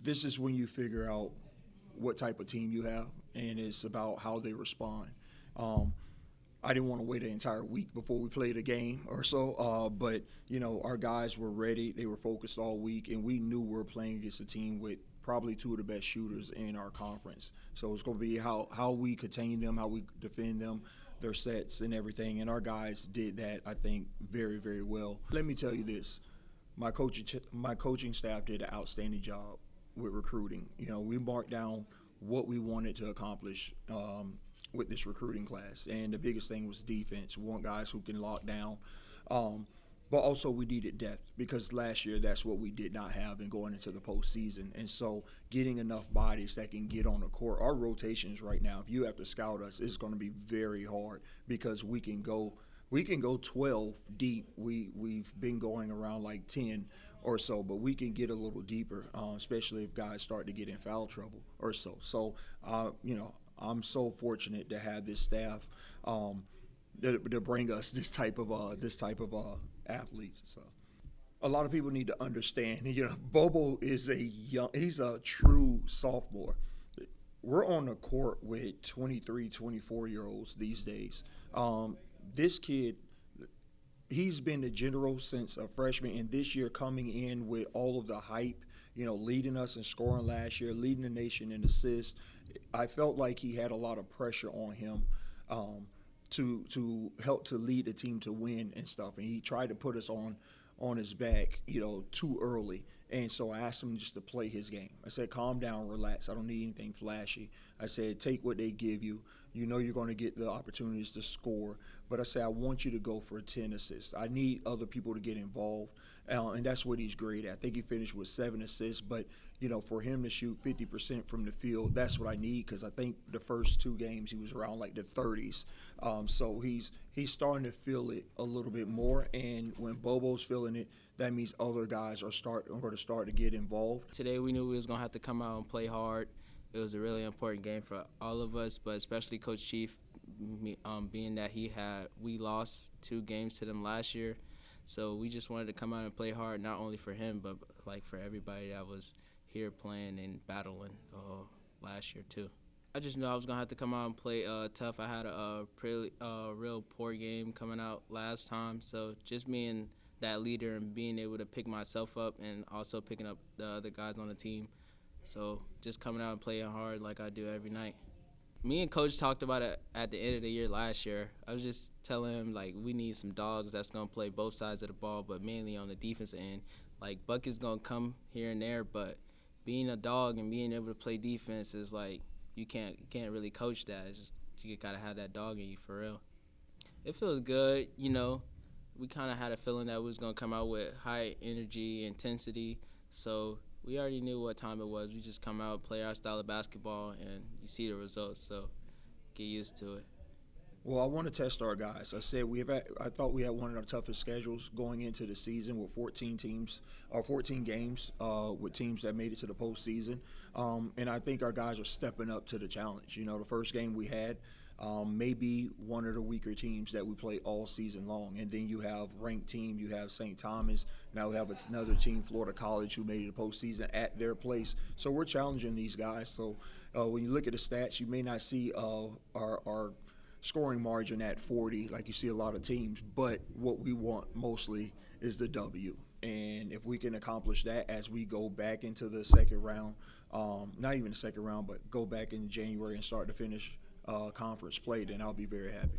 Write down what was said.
this is when you figure out what type of team you have, and it's about how they respond. I didn't want to wait an entire week before we played a game or so, but our guys were ready. They were focused all week, and we knew we were playing against a team with probably two of the best shooters in our conference. So it's going to be how we contain them, how we defend them, their sets and everything. And our guys did that, I think, very, very well. Let me tell you this: my coaching staff did an outstanding job with recruiting. We marked down what we wanted to accomplish with this recruiting class, and the biggest thing was defense. We want guys who can lock down, but also we needed depth, because last year that's what we did not have in going into the postseason. And so getting enough bodies that can get on the court. Our rotations right now, if you have to scout us, it's going to be very hard, because we can go 12 deep. We've been going around like 10 or so, but we can get a little deeper, especially if guys start to get in foul trouble or so. So, I'm so fortunate to have this staff to bring us this type of athletes. So, a lot of people need to understand. Bobo is he's a true sophomore. We're on the court with 23, 24-year-olds these days. This kid, he's been the general since a freshman, and this year coming in with all of the hype, leading us in scoring last year, leading the nation in assists. I felt like he had a lot of pressure on him to help to lead the team to win and stuff, and he tried to put us on his back, too early. And so I asked him just to play his game. I said, calm down, relax. I don't need anything flashy. I said, take what they give you. You're going to get the opportunities to score. But I said, I want you to go for 10 assists. I need other people to get involved. And that's what he's great at. I think he finished with 7 assists. But, for him to shoot 50% from the field, that's what I need, because I think the first 2 games he was around like the 30s. So he's starting to feel it a little bit more. And when Bobo's feeling it, that means other guys are going to start to get involved. Today we knew we was going to have to come out and play hard. It was a really important game for all of us, but especially Coach Chief, being that we lost 2 games to them last year. So we just wanted to come out and play hard, not only for him, but like for everybody that was here playing and battling last year too. I just knew I was going to have to come out and play tough. I had a real poor game coming out last time, so just being that leader and being able to pick myself up and also picking up the other guys on the team. So just coming out and playing hard like I do every night. Me and Coach talked about it at the end of the year last year. I was just telling him, we need some dogs that's going to play both sides of the ball, but mainly on the defensive end. Bucket's going to come here and there, but being a dog and being able to play defense is you can't really coach that. It's just you got to have that dog in you for real. It feels good, We kind of had a feeling that we was going to come out with high energy, intensity, so we already knew what time it was. We just come out, play our style of basketball, and you see the results, so get used to it. Well, I want to test our guys. I said I thought we had one of our toughest schedules going into the season with 14 games with teams that made it to the postseason. And I think our guys are stepping up to the challenge. The first game we had, maybe one of the weaker teams that we play all season long. And then you have ranked team, you have St. Thomas. Now we have another team, Florida College, who made it to the postseason at their place. So we're challenging these guys. So when you look at the stats, you may not see our scoring margin at 40 like you see a lot of teams, but what we want mostly is the W. And if we can accomplish that as we go back into the second round, not even the second round, but go back in January and start to finish conference play, then I'll be very happy.